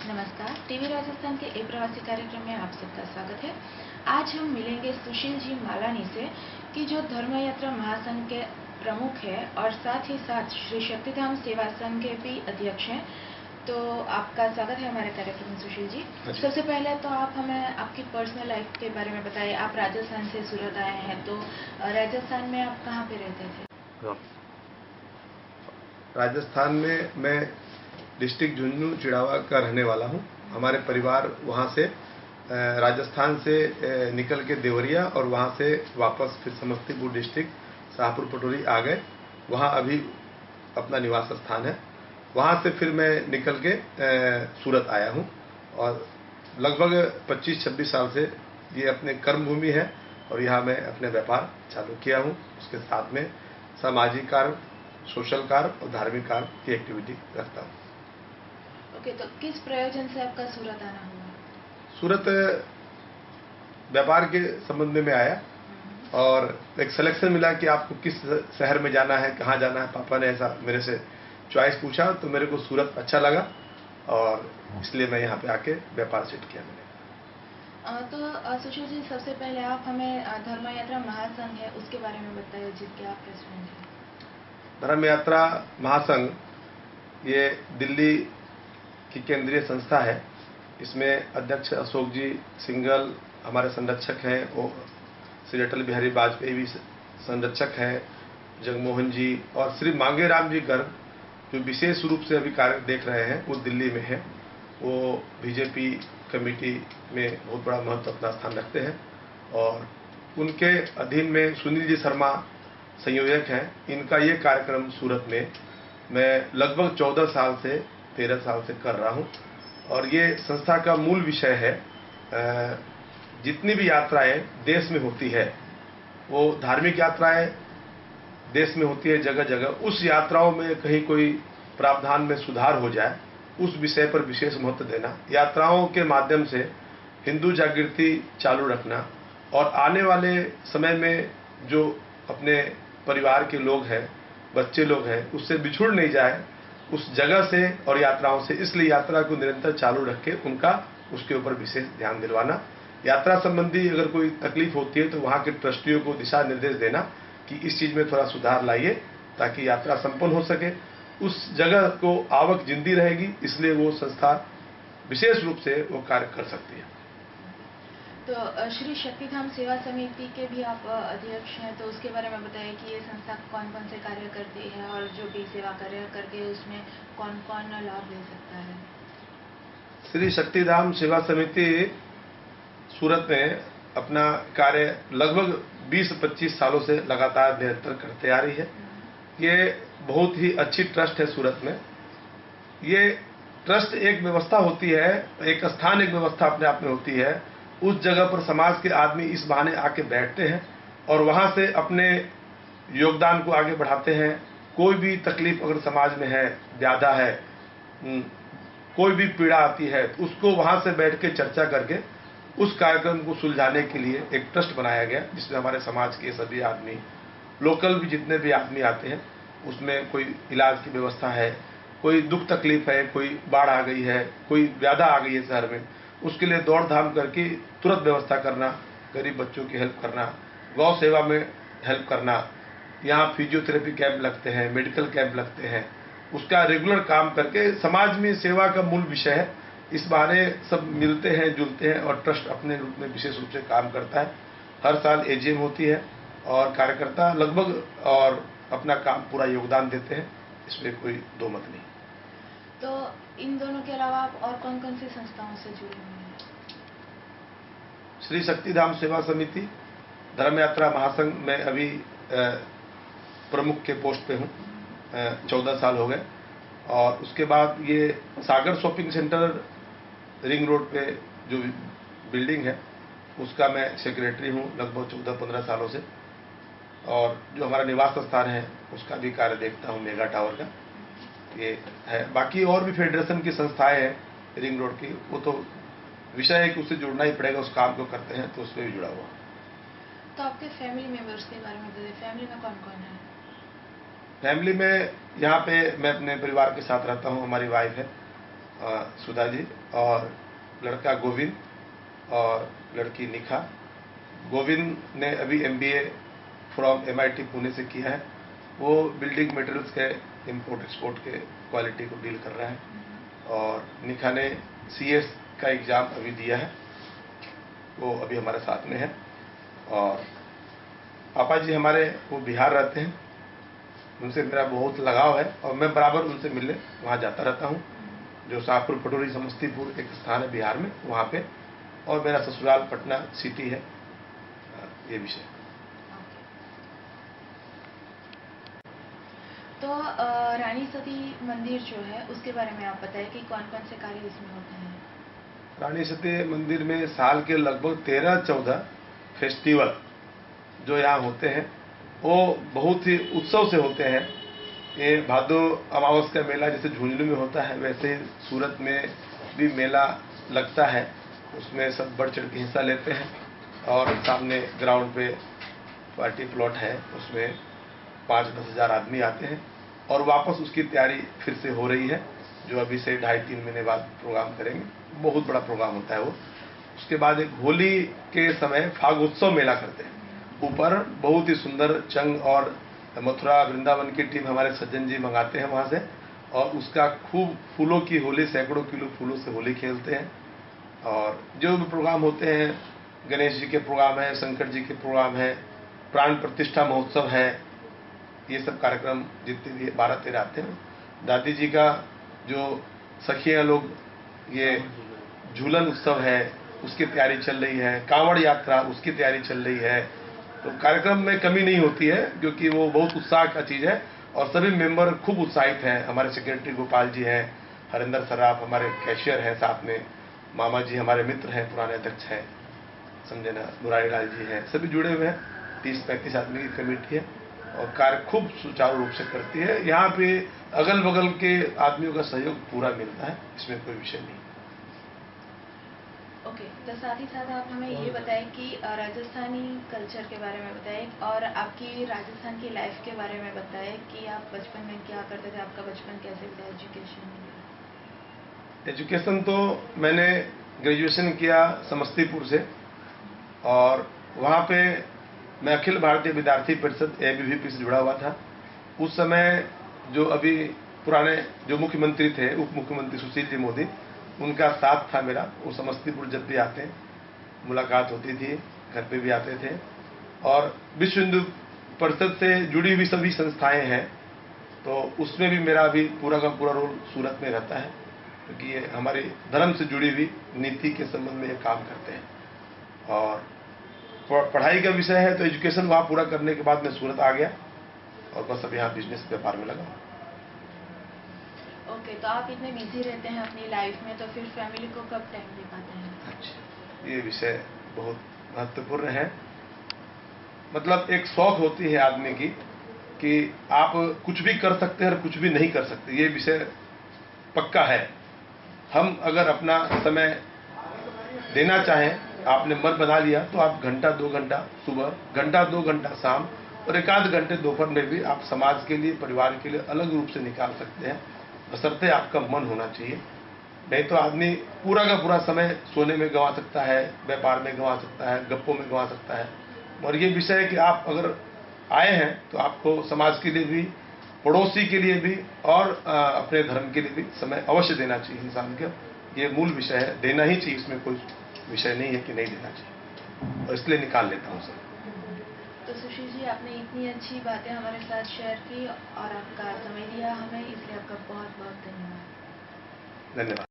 नमस्कार, टीवी राजस्थान के एक प्रवासी कार्यक्रम में आप सबका स्वागत है। आज हम मिलेंगे सुशील जी मालानी से कि जो धर्म यात्रा महासंघ के प्रमुख है और साथ ही साथ श्री शक्तिधाम सेवा संघ के भी अध्यक्ष हैं। तो आपका स्वागत है हमारे कार्यक्रम में सुशील जी। सबसे पहले तो आप हमें आपकी पर्सनल लाइफ के बारे में बताइए। आप राजस्थान से सूरत आए हैं, तो राजस्थान में आप कहाँ पे रहते थे? राजस्थान में मैं डिस्ट्रिक्ट झुंझुनू चिड़ावा का रहने वाला हूँ। हमारे परिवार वहाँ से राजस्थान से निकल के देवरिया और वहाँ से वापस फिर समस्तीपुर डिस्ट्रिक्ट शाहपुर पटोरी आ गए। वहाँ अभी अपना निवास स्थान है। वहाँ से फिर मैं निकल के सूरत आया हूँ और लगभग 25-26 साल से ये अपने कर्म भूमि है और यहाँ मैं अपने व्यापार चालू किया हूँ। उसके साथ में सामाजिक कार्य, सोशल कार्य और धार्मिक कार्य की एक्टिविटी रखता हूँ। ओके, तो किस प्रयोजन से आपका सूरत आना हुआ? सूरत व्यापार के संबंध में आया और एक सिलेक्शन मिला कि आपको किस शहर में जाना है, कहाँ जाना है। पापा ने ऐसा मेरे से चॉइस पूछा तो मेरे को सूरत अच्छा लगा और इसलिए मैं यहाँ पे आके व्यापार सेट किया मैंने। तो सुशील जी, सबसे पहले आप हमें धर्म यात्रा महासंघ है उसके बारे में बताइए, जिसके आप प्रेसिडेंट हैं। धर्म यात्रा महासंघ ये दिल्ली की केंद्रीय संस्था है। इसमें अध्यक्ष अशोक जी सिंघल हमारे संरक्षक हैं, वो श्री अटल बिहारी वाजपेयी भी संरक्षक हैं, जगमोहन जी और श्री मांगेराम जी गर्ग जो विशेष रूप से अभी कार्य देख रहे हैं वो दिल्ली में है। वो बीजेपी कमेटी में बहुत बड़ा महत्व अपना स्थान रखते हैं और उनके अधीन में सुनील जी शर्मा संयोजक हैं। इनका ये कार्यक्रम सूरत में मैं लगभग 13 साल से कर रहा हूँ और ये संस्था का मूल विषय है जितनी भी यात्राएं देश में होती है, वो धार्मिक यात्राएं देश में होती है जगह जगह, उस यात्राओं में कहीं कोई प्रावधान में सुधार हो जाए उस विषय पर विशेष महत्व देना, यात्राओं के माध्यम से हिंदू जागृति चालू रखना और आने वाले समय में जो अपने परिवार के लोग हैं, बच्चे लोग हैं, उससे बिछुड़ नहीं जाए उस जगह से और यात्राओं से। इसलिए यात्रा को निरंतर चालू रख के उनका उसके ऊपर विशेष ध्यान दिलवाना। यात्रा संबंधी अगर कोई तकलीफ होती है तो वहाँ के ट्रस्टियों को दिशा निर्देश देना कि इस चीज़ में थोड़ा सुधार लाइए ताकि यात्रा संपन्न हो सके। उस जगह को आवक जिंदी रहेगी, इसलिए वो संस्था विशेष रूप से वो कार्य कर सकती है। तो श्री शक्तिधाम सेवा समिति के भी आप अध्यक्ष हैं, तो उसके बारे में बताइए कि ये संस्था कौन कौन से कार्य करती है और जो भी सेवा कार्य करके उसमें कौन कौन लाभ ले सकता है। श्री शक्तिधाम सेवा समिति सूरत में अपना कार्य लगभग 20-25 सालों से लगातार निरंतर करते आ रही है। ये बहुत ही अच्छी ट्रस्ट है सूरत में। ये ट्रस्ट एक व्यवस्था होती है, एक स्थान, एक व्यवस्था अपने आप में होती है। उस जगह पर समाज के आदमी इस बहाने आके बैठते हैं और वहाँ से अपने योगदान को आगे बढ़ाते हैं। कोई भी तकलीफ अगर समाज में है, व्याधा है, कोई भी पीड़ा आती है, तो उसको वहाँ से बैठ के चर्चा करके उस कार्यक्रम को सुलझाने के लिए एक ट्रस्ट बनाया गया जिसमें हमारे समाज के सभी आदमी, लोकल भी जितने भी आदमी आते हैं, उसमें कोई इलाज की व्यवस्था है, कोई दुख तकलीफ है, कोई बाढ़ आ गई है, कोई व्याधा आ गई है शहर में, उसके लिए दौड़ धाम करके तुरंत व्यवस्था करना, गरीब बच्चों की हेल्प करना, गौ सेवा में हेल्प करना। यहाँ फिजियोथेरेपी कैंप लगते हैं, मेडिकल कैंप लगते हैं, उसका रेगुलर काम करके समाज में सेवा का मूल विषय है। इस बहाने सब मिलते हैं, जुलते हैं और ट्रस्ट अपने रूप में विशेष रूप से काम करता है। हर साल एजीएम होती है और कार्यकर्ता लगभग और अपना काम पूरा योगदान देते हैं, इसमें कोई दो मत नहीं। तो इन दोनों के अलावा आप और कौन कौन सी संस्थाओं से जुड़े हुए हैं? श्री शक्तिधाम सेवा समिति, धर्म यात्रा महासंघ में अभी प्रमुख के पोस्ट पे हूँ, 14 साल हो गए। और उसके बाद ये सागर शॉपिंग सेंटर रिंग रोड पे जो बिल्डिंग है उसका मैं सेक्रेटरी हूँ लगभग 14-15 सालों से। और जो हमारा निवास स्थान है उसका भी कार्य देखता हूँ, मेगा टावर का ये है। बाकी और भी फेडरेशन की संस्थाएं हैं रिंग रोड की, वो तो विषय है कि उससे जुड़ना ही पड़ेगा, उस काम को करते हैं तो उसमें भी जुड़ा हुआ। तो आपके फैमिली मेंबर्स के बारे में बताइए, फैमिली में कौन कौन है? फैमिली में यहाँ पे मैं अपने परिवार के साथ रहता हूँ। हमारी वाइफ है सुधा जी, और लड़का गोविंद और लड़की निखा। गोविंद ने अभी MBA फ्रॉम MIT पुणे से किया है। वो बिल्डिंग मटेरियल्स के इंपोर्ट एक्सपोर्ट के क्वालिटी को डील कर रहा है। और निखा ने CS का एग्ज़ाम अभी दिया है, वो अभी हमारे साथ में है। और पापा जी हमारे वो बिहार रहते हैं, उनसे मेरा बहुत लगाव है और मैं बराबर उनसे मिलने वहाँ जाता रहता हूँ। जो शाहपुर पटोरी समस्तीपुर एक स्थान है बिहार में, वहाँ पे। और मेरा ससुराल पटना सिटी है। ये विषय। तो रानी सती मंदिर जो है उसके बारे में आप बताएं कि कौन कौन से कार्य इसमें होते हैं। रानी सती मंदिर में साल के लगभग 13-14 फेस्टिवल जो यहाँ होते हैं वो बहुत ही उत्सव से होते हैं। ये भादो अमावस का मेला जैसे झुंझुनू में होता है, वैसे ही सूरत में भी मेला लगता है। उसमें सब बढ़ चढ़ के हिस्सा लेते हैं। और सामने ग्राउंड पे पार्टी प्लॉट है, उसमें 5-10 हज़ार आदमी आते हैं। और वापस उसकी तैयारी फिर से हो रही है, जो अभी से 2.5-3 महीने बाद प्रोग्राम करेंगे। बहुत बड़ा प्रोग्राम होता है वो। उसके बाद एक होली के समय फागोत्सव मेला करते हैं। ऊपर बहुत ही सुंदर चंग और मथुरा वृंदावन की टीम हमारे सज्जन जी मंगाते हैं वहाँ से, और उसका खूब फूलों की होली, सैकड़ों किलो फूलों से होली खेलते हैं। और जो भी प्रोग्राम होते हैं, गणेश जी के प्रोग्राम है, शंकर जी के प्रोग्राम है, प्राण प्रतिष्ठा महोत्सव है, ये सब कार्यक्रम जितने भी 12-13 आते हैं। दादी जी का जो सखियाँ लोग ये झूलन उत्सव है उसकी तैयारी चल रही है, कांवड़ यात्रा उसकी तैयारी चल रही है। तो कार्यक्रम में कमी नहीं होती है, क्योंकि वो बहुत उत्साह का चीज़ है और सभी मेंबर खूब उत्साहित हैं। हमारे सेक्रेटरी गोपाल जी हैं, हरिंदर सराफ हमारे कैशियर हैं, साथ में मामा जी हमारे मित्र हैं, पुराने अध्यक्ष हैं, समझे ना, मुरारी लाल जी हैं, सभी जुड़े हुए हैं। 30-35 आदमी की कमेटी है और कार्य खूब सुचारू रूप से करती है। यहाँ पे अगल बगल के आदमियों का सहयोग पूरा मिलता है, इसमें कोई विषय नहीं। ओके, तो साथ ही साथ आप हमें ये बताएं कि राजस्थानी कल्चर के बारे में बताएं और आपकी राजस्थान की लाइफ के बारे में बताएं कि आप बचपन में क्या करते थे, आपका बचपन कैसे था, एजुकेशन तो मैंने ग्रेजुएशन किया समस्तीपुर से, और वहाँ पे मैं अखिल भारतीय विद्यार्थी परिषद ABVP से जुड़ा हुआ था। उस समय जो अभी पुराने जो मुख्यमंत्री थे, उप मुख्यमंत्री सुशील जी मोदी, उनका साथ था मेरा। वो समस्तीपुर जब भी आते मुलाकात होती थी, घर पे भी आते थे। और विश्व हिंदू परिषद से जुड़ी हुई सभी संस्थाएं हैं, तो उसमें भी मेरा अभी पूरा का पूरा रोल सूरत में रहता है, क्योंकि ये हमारे धर्म से जुड़ी हुई नीति के संबंध में ये काम करते हैं। और पढ़ाई का विषय है तो एजुकेशन वहाँ पूरा करने के बाद मैं सूरत आ गया और बस अब यहाँ बिजनेस व्यापार में लगा हूँ। ओके, तो आप इतने बिजी रहते हैं अपनी लाइफ में, तो फिर फैमिली को कब टाइम दे पाते हैं? अच्छा, ये विषय बहुत महत्वपूर्ण है। मतलब एक शौक होती है आदमी की कि आप कुछ भी कर सकते हैं और कुछ भी नहीं कर सकते, ये विषय पक्का है। हम अगर अपना समय देना चाहें, आपने मन बना लिया, तो आप 1-2 घंटा सुबह, 1-2 घंटा शाम और 1-8 घंटे दोपहर में भी आप समाज के लिए, परिवार के लिए अलग रूप से निकाल सकते हैं, बशर्ते आपका मन होना चाहिए। नहीं तो आदमी पूरा का पूरा समय सोने में गंवा सकता है, व्यापार में गंवा सकता है, गप्पों में गंवा सकता है। और ये विषय है कि आप अगर आए हैं तो आपको समाज के लिए भी, पड़ोसी के लिए भी और अपने धर्म के लिए भी समय अवश्य देना चाहिए इंसान का। ये मूल विषय है, देना ही चाहिए, इसमें कोई विषय नहीं है कि नहीं देना चाहिए, और इसलिए निकाल लेता हूँ सर। तो सुशील जी, आपने इतनी अच्छी बातें हमारे साथ शेयर की और आपका समय दिया हमें, इसलिए आपका बहुत बहुत धन्यवाद। धन्यवाद।